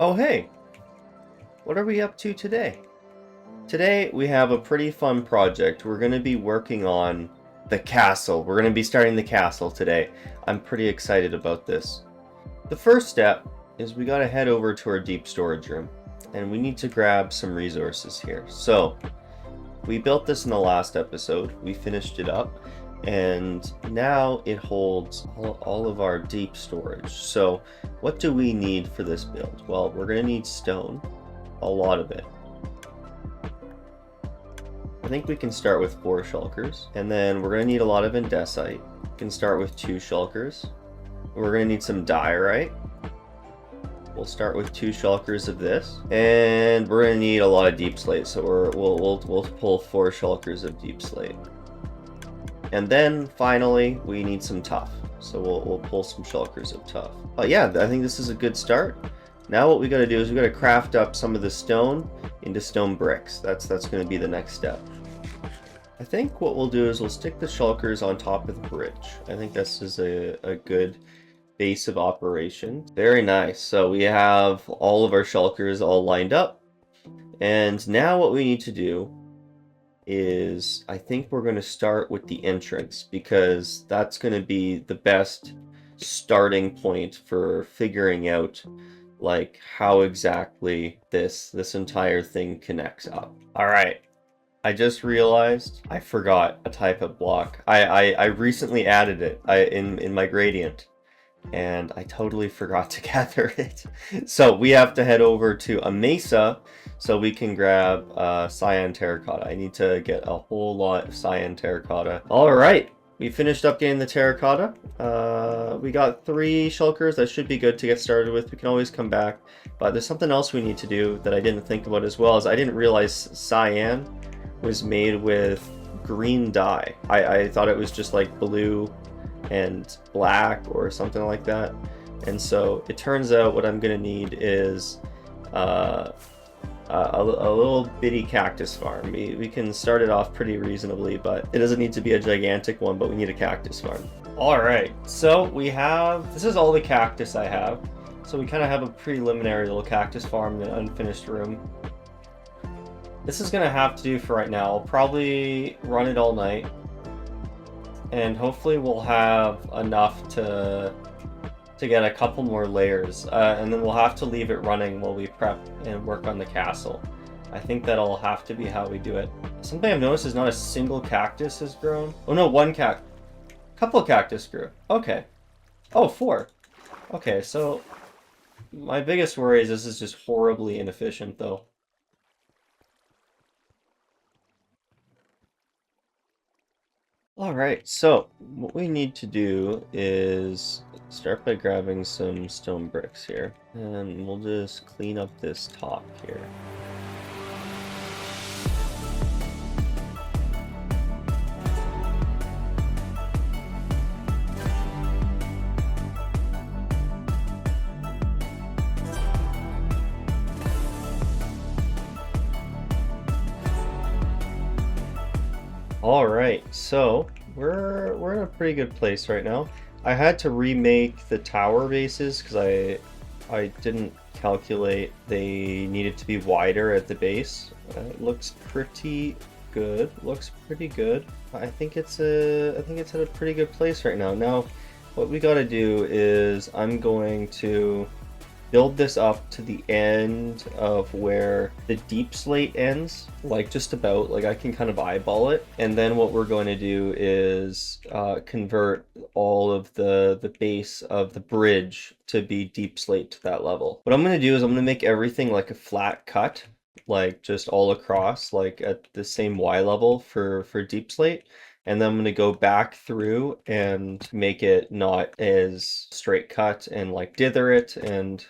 Oh hey, what are we up to today? Today we have a pretty fun project. We're going to be working on the castle. We're going to be starting the castle today. I'm pretty excited about this. The first step is we got to head over to our deep storage room and we need to grab some resources here. So we built this in the last episode. We finished it up and now it holds all of our deep storage. So what do we need for this build? Well, we're going to need stone, a lot of it. I think we can start with 4 shulkers, and then we're going to need a lot of andesite. We can start with 2 shulkers. We're going to need some diorite. We'll start with 2 shulkers of this, and we're going to need a lot of deep slate, so we'll pull 4 shulkers of deep slate. And then finally we need some tuff, so we'll pull some shulkers of tuff. But yeah, I think this is a good start. Now what we got to do is we got to craft up some of the stone into stone bricks. That's going to be the next step. I think what we'll do is we'll stick the shulkers on top of the bridge. I think this is a good base of operation. Very nice. So we have all of our shulkers all lined up. And now what we need to do is I think we're going to start with the entrance, because that's going to be the best starting point for figuring out like how exactly this entire thing connects up. All right, I just realized I forgot a type of block. I recently added it in my gradient, and I totally forgot to gather it. So we have to head over to a mesa so we can grab cyan terracotta. I need to get a whole lot of cyan terracotta. All right, we finished up getting the terracotta. We got 3 shulkers. That should be good to get started with. We can always come back. But there's something else we need to do that I didn't think about as well. Is I didn't realize cyan was made with green dye. I thought it was just like blue and black or something like that. And so it turns out what I'm going to need is a little bitty cactus farm. We can start it off pretty reasonably, but it doesn't need to be a gigantic one, but we need a cactus farm. All right, so we have, this is all the cactus I have. So we kind of have a preliminary little cactus farm in an unfinished room. This is gonna have to do for right now. I'll probably run it all night, and hopefully we'll have enough to get a couple more layers, and then we'll have to leave it running while we prep and work on the castle. I think that'll have to be how we do it. Something I've noticed is not a single cactus has grown. Oh no, couple of cactus grew. Okay. Oh, 4. Okay, so my biggest worry is this is just horribly inefficient though. Alright, so what we need to do is start by grabbing some stone bricks here, and we'll just clean up this top here. Alright, so we're in a pretty good place right now. I had to remake the tower bases because I didn't calculate they needed to be wider at the base. It looks pretty good. Looks pretty good. I think it's at a pretty good place right now. Now, what we got to do is I'm going to build this up to the end of where the deep slate ends, like just about, like I can kind of eyeball it. And then what we're going to do is convert all of the base of the bridge to be deep slate to that level. What I'm going to do is I'm going to make everything like a flat cut, like just all across, like at the same Y level for deep slate. And then I'm going to go back through and make it not as straight cut and like dither it, and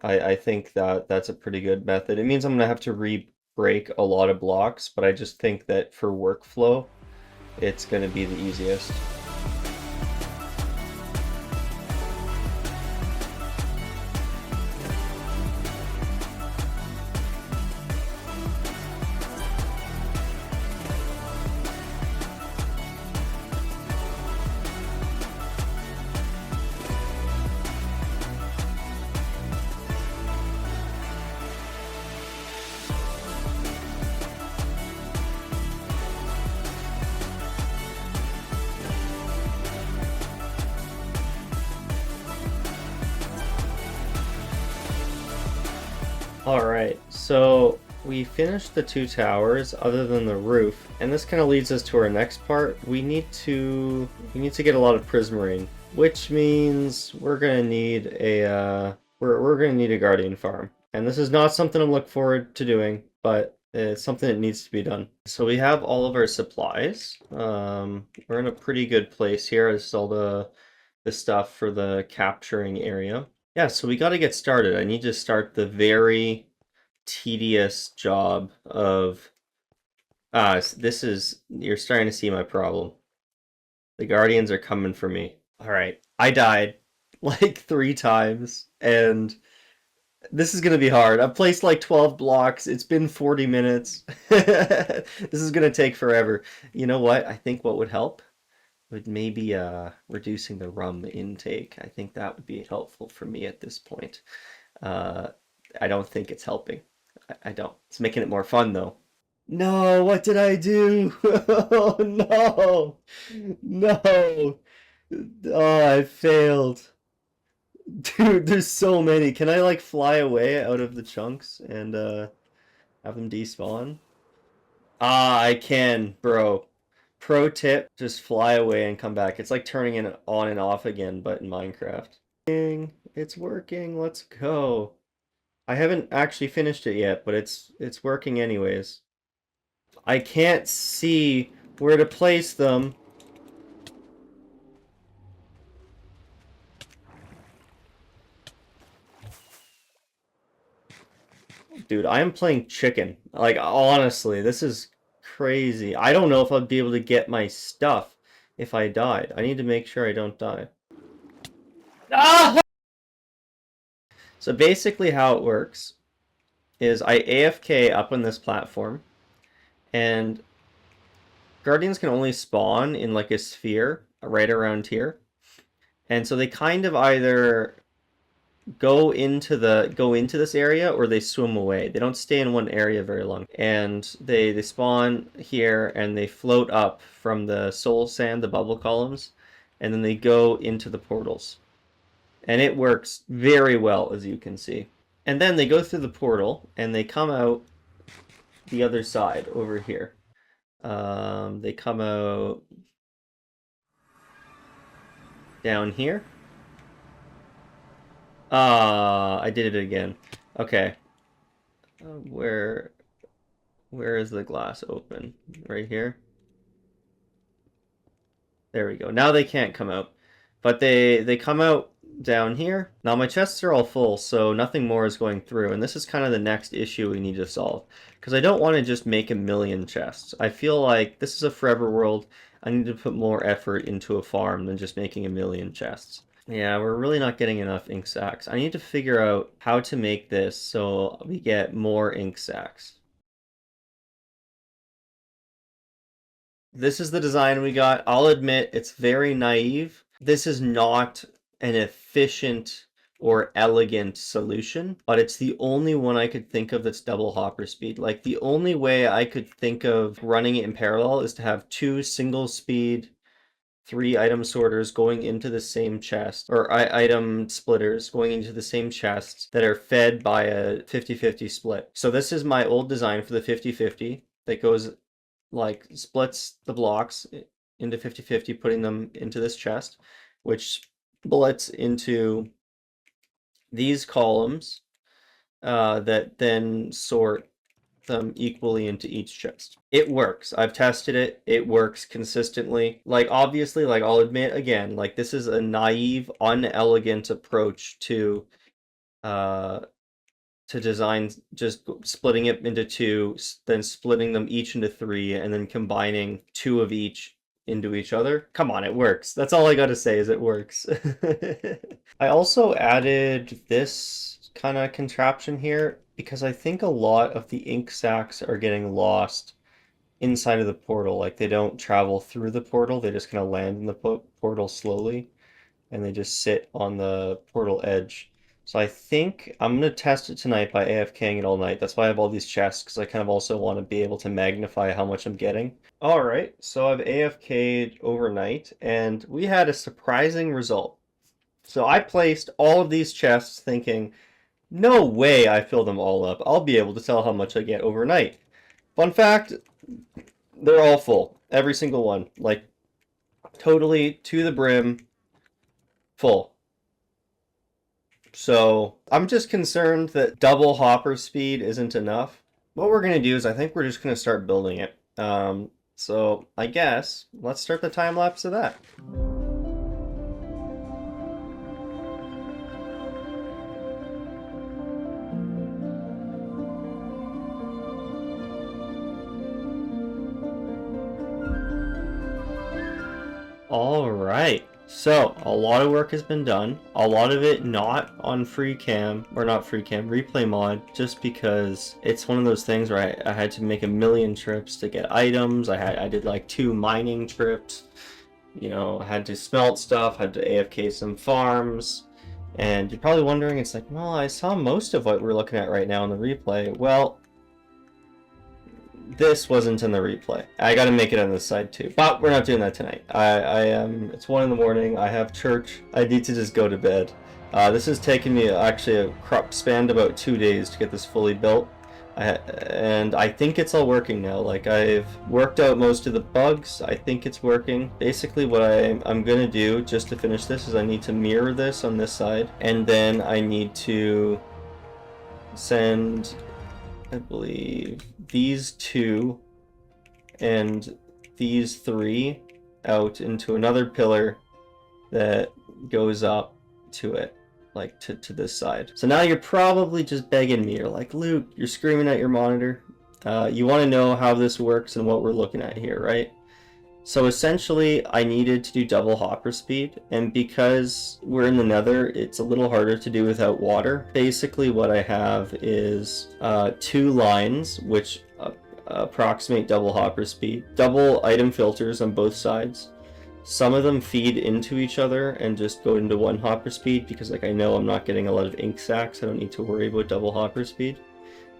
I think that that's a pretty good method. It means I'm going to have to re-break a lot of blocks, but I just think that for workflow, it's going to be the easiest. Alright, so we finished the two towers other than the roof, and this kind of leads us to our next part. We need to get a lot of prismarine, which means we're gonna need we're gonna need a guardian farm. And this is not something I'm looking forward to doing, but it's something that needs to be done. So we have all of our supplies. We're in a pretty good place here. This is all the stuff for the capturing area. Yeah, so we got to get started. I need to start the very tedious job of this is you're starting to see my problem. The Guardians are coming for me. All right. I died like 3 times and this is going to be hard. I've placed like 12 blocks. It's been 40 minutes. This is going to take forever. You know what? I think what would help would maybe reducing the rum intake. I think that would be helpful for me at this point. Uh, I don't think it's helping. I don't. It's making it more fun though. No, what did I do? Oh no. No. Oh, I failed. Dude, there's so many. Can I like fly away out of the chunks and have them despawn? Ah, I can, bro. Pro tip, just fly away and come back. It's like turning it on and off again, but in Minecraft. It's working. Let's go. I haven't actually finished it yet, but it's working anyways. I can't see where to place them. Dude, I am playing chicken. Like, honestly, this is crazy. I don't know if I'd be able to get my stuff if I died. I need to make sure I don't die. Ah! So basically how it works is I AFK up on this platform, and Guardians can only spawn in like a sphere right around here. And so they kind of either go into this area or they swim away. They don't stay in one area very long. And they spawn here and they float up from the soul sand, the bubble columns, and then they go into the portals. And it works very well, as you can see. And then they go through the portal and they come out the other side over here. They come out down here. I did it again. Okay. Where is the glass open? Right here? There we go. Now they can't come out. But they come out down here. Now my chests are all full, so nothing more is going through. And this is kind of the next issue we need to solve. Because I don't want to just make a million chests. I feel like this is a forever world. I need to put more effort into a farm than just making a million chests. Yeah, we're really not getting enough ink sacs. I need to figure out how to make this so we get more ink sacs. This is the design we got. I'll admit it's very naive. This is not an efficient or elegant solution, but it's the only one I could think of that's double hopper speed. Like the only way I could think of running it in parallel is to have two single speed 3 item sorters going into the same chest, or item splitters going into the same chests that are fed by a 50-50 split. So this is my old design for the 50-50 that goes like splits the blocks into 50-50, putting them into this chest, which splits into these columns that then sort them equally into each chest. It works. I've tested it. It works consistently. Like, obviously, like, I'll admit again, like, this is a naive, unelegant approach to design, just splitting it into two, then splitting them each into three, and then combining two of each into each other. Come on, it works. That's all I gotta say is it works. I also added this kind of contraption here because I think a lot of the ink sacs are getting lost inside of the portal. Like they don't travel through the portal, they just kind of land in the portal slowly and they just sit on the portal edge. So I think I'm going to test it tonight by AFKing it all night. That's why I have all these chests, because I kind of also want to be able to magnify how much I'm getting. All right, so I've AFK'd overnight, and we had a surprising result. So I placed all of these chests thinking, No way I fill them all up. I'll be able to tell how much I get overnight. Fun fact, they're all full. Every single one. Like, totally to the brim, full. So, I'm just concerned that double hopper speed isn't enough. What we're going to do is I think we're just going to start building it. So, I guess, let's start the time lapse of that. All right. So, a lot of work has been done. A lot of it not on replay mod, just because it's one of those things where I had to make a million trips to get items. I did like 2 mining trips. You know, I had to smelt stuff, had to AFK some farms. And you're probably wondering, it's like, well, I saw most of what we're looking at right now in the replay. Well, this wasn't in the replay. I gotta make it on this side too. But we're not doing that tonight. It's 1 in the morning. I have church. I need to just go to bed. This has taken me actually spanned about 2 days to get this fully built. And I think it's all working now. Like, I've worked out most of the bugs. I think it's working. Basically what I'm gonna do just to finish this is I need to mirror this on this side. And then I need to send, I believe, these 2 and these 3 out into another pillar that goes up to it, like to this side. So now you're probably just begging me. You're like, Luke, you're screaming at your monitor. You want to know how this works and what we're looking at here, right? So essentially, I needed to do double hopper speed, and because we're in the nether, it's a little harder to do without water. Basically, what I have is 2 lines, which approximate double hopper speed, double item filters on both sides. Some of them feed into each other and just go into 1 hopper speed, because like I know I'm not getting a lot of ink sacs, I don't need to worry about double hopper speed.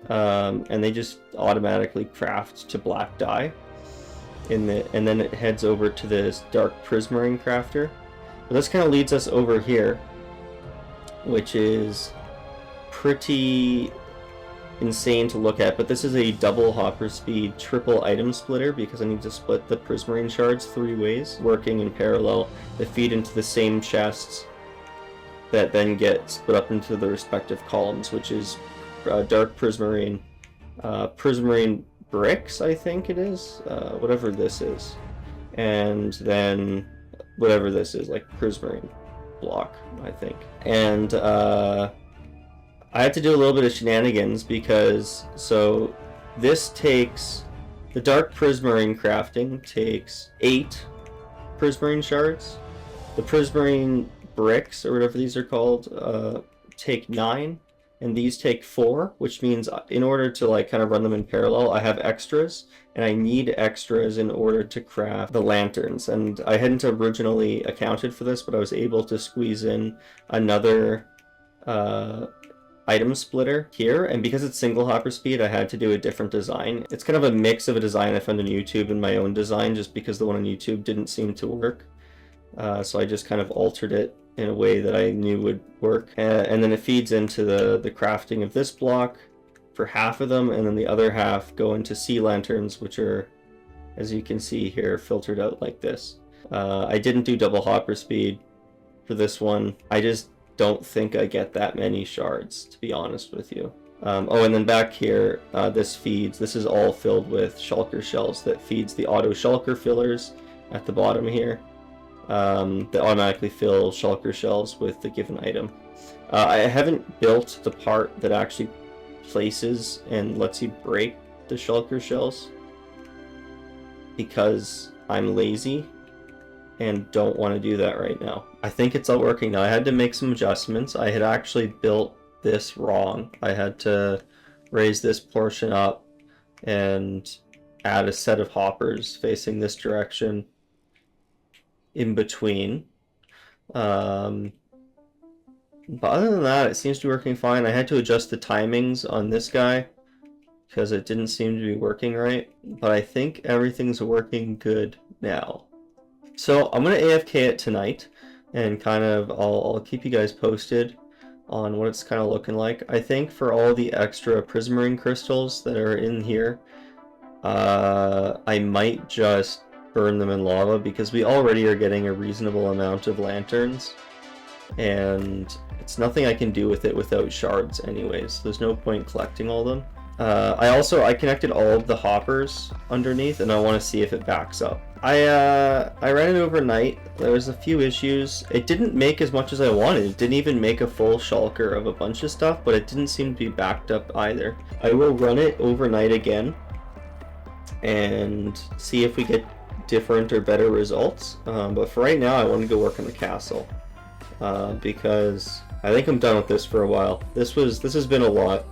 And they just automatically craft to black dye. And then it heads over to this dark prismarine crafter. But this kind of leads us over here, which is pretty insane to look at. But this is a double hopper speed triple item splitter, because I need to split the prismarine shards 3 ways, working in parallel, that feed into the same chests that then get split up into the respective columns, which is dark prismarine, prismarine bricks, I think it is, whatever this is, and then whatever this is, like prismarine block, I think. And I had to do a little bit of shenanigans, because so this takes, the dark prismarine crafting takes 8 prismarine shards. The prismarine bricks, or whatever these are called, take 9. And these take 4, which means in order to like kind of run them in parallel, I have extras, and I need extras in order to craft the lanterns. And I hadn't originally accounted for this, but I was able to squeeze in another item splitter here, and because it's single hopper speed, I had to do a different design. It's kind of a mix of a design I found on YouTube and my own design, just because the one on YouTube didn't seem to work. So I just kind of altered it in a way that I knew would work. And then it feeds into the crafting of this block for half of them, and then the other half go into sea lanterns, which are, as you can see here, filtered out like this. I didn't do double hopper speed for this one. I just don't think I get that many shards, to be honest with you. Oh, and then back here, this is all filled with shulker shells that feeds the auto shulker fillers at the bottom here. That automatically fill shulker shells with the given item. I haven't built the part that actually places and lets you break the shulker shells, because I'm lazy and don't want to do that right now. I think it's all working now. I had to make some adjustments. I had actually built this wrong. I had to raise this portion up and add a set of hoppers facing this direction in between. But other than that, it seems to be working fine. I had to adjust the timings on this guy because it didn't seem to be working right, but I think everything's working good now. So I'm gonna AFK it tonight, and kind of I'll keep you guys posted. on what it's kind of looking like. I think for all the extra prismarine crystals that are in here, I might just burn them in lava because we already are getting a reasonable amount of lanterns, and it's nothing I can do with it without shards anyways. There's no point collecting all of them. I connected all of the hoppers underneath, and I want to see if it backs up. I ran it overnight. There was a few issues. It didn't make as much as I wanted. It didn't even make a full shulker of a bunch of stuff, but it didn't seem to be backed up either. I will run it overnight again and see if we get different or better results. But for right now, I want to go work on the castle because I think I'm done with this for a while. This has been a lot.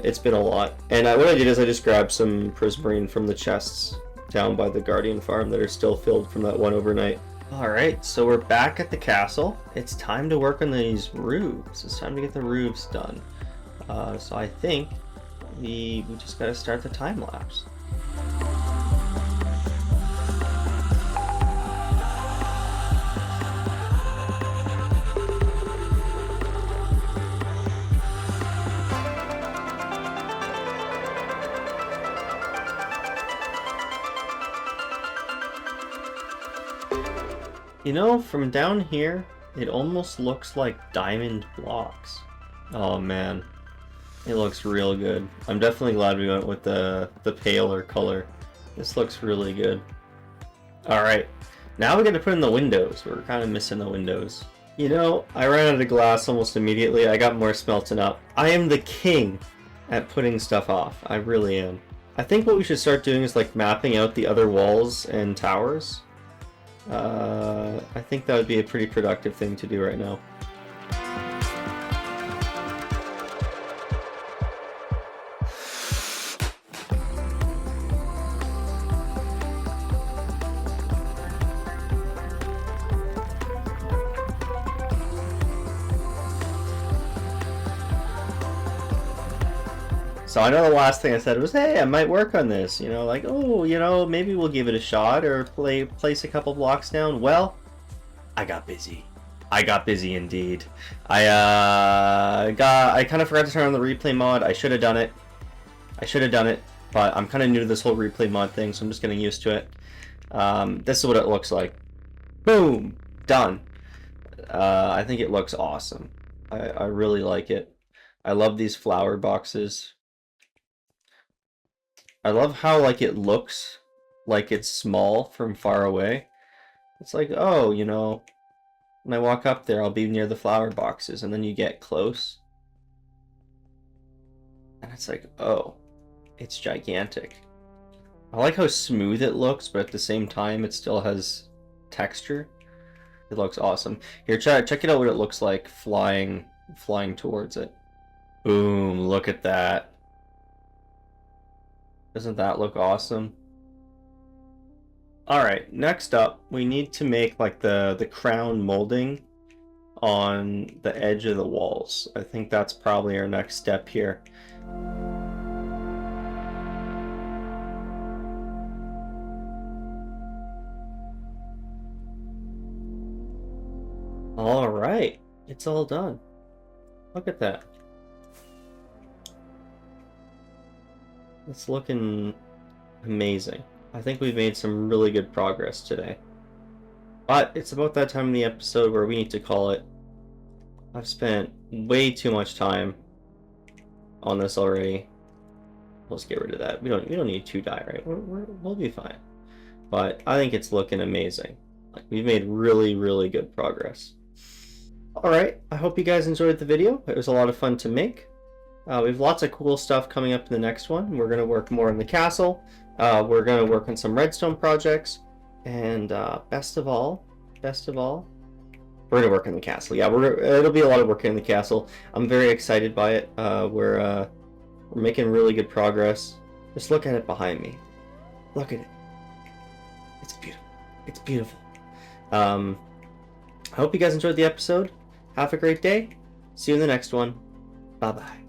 It's been a lot. And what I did is I just grabbed some prismarine from the chests down by the Guardian farm that are still filled from that one overnight. Alright, so we're back at the castle. It's time to work on these roofs. It's time to get the roofs done. So I think we just gotta start the time lapse. You know, from down here, it almost looks like diamond blocks. Oh man, it looks real good. I'm definitely glad we went with the paler color. This looks really good. Alright, now we got to put in the windows. We're kind of missing the windows. You know, I ran out of glass almost immediately. I got more smelting up. I am the king at putting stuff off. I really am. I think what we should start doing is like mapping out the other walls and towers. I think that would be a pretty productive thing to do right now. So I know the last thing I said was, hey, I might work on this, you know, like, oh, you know, maybe we'll give it a shot or place a couple blocks down. Well, I got busy. I got busy indeed. I kind of forgot to turn on the replay mod. I should have done it. But I'm kind of new to this whole replay mod thing, so I'm just getting used to it. This is what it looks like. Boom! Done. I think it looks awesome. I really like it. I love these flower boxes. I love how like it looks like it's small from far away. It's like, oh, you know, when I walk up there, I'll be near the flower boxes, and then you get close. And it's like, oh, it's gigantic. I like how smooth it looks, but at the same time, it still has texture. It looks awesome. Here, check it out what it looks like flying towards it. Boom, look at that. Doesn't that look awesome? Alright, next up, we need to make like the crown molding on the edge of the walls. I think that's probably our next step here. Alright, it's all done. Look at that. It's looking amazing. I think we've made some really good progress today. But it's about that time in the episode where we need to call it. I've spent way too much time on this already. Let's get rid of that. We don't need 2 dye, right? We'll be fine. But I think it's looking amazing. Like, we've made really, really good progress. Alright, I hope you guys enjoyed the video. It was a lot of fun to make. We have lots of cool stuff coming up in the next one. We're going to work more in the castle. We're going to work on some redstone projects. And best of all, we're going to work in the castle. Yeah, it'll be a lot of work in the castle. I'm very excited by it. We're making really good progress. Just look at it behind me. Look at it. It's beautiful. It's beautiful. I hope you guys enjoyed the episode. Have a great day. See you in the next one. Bye-bye.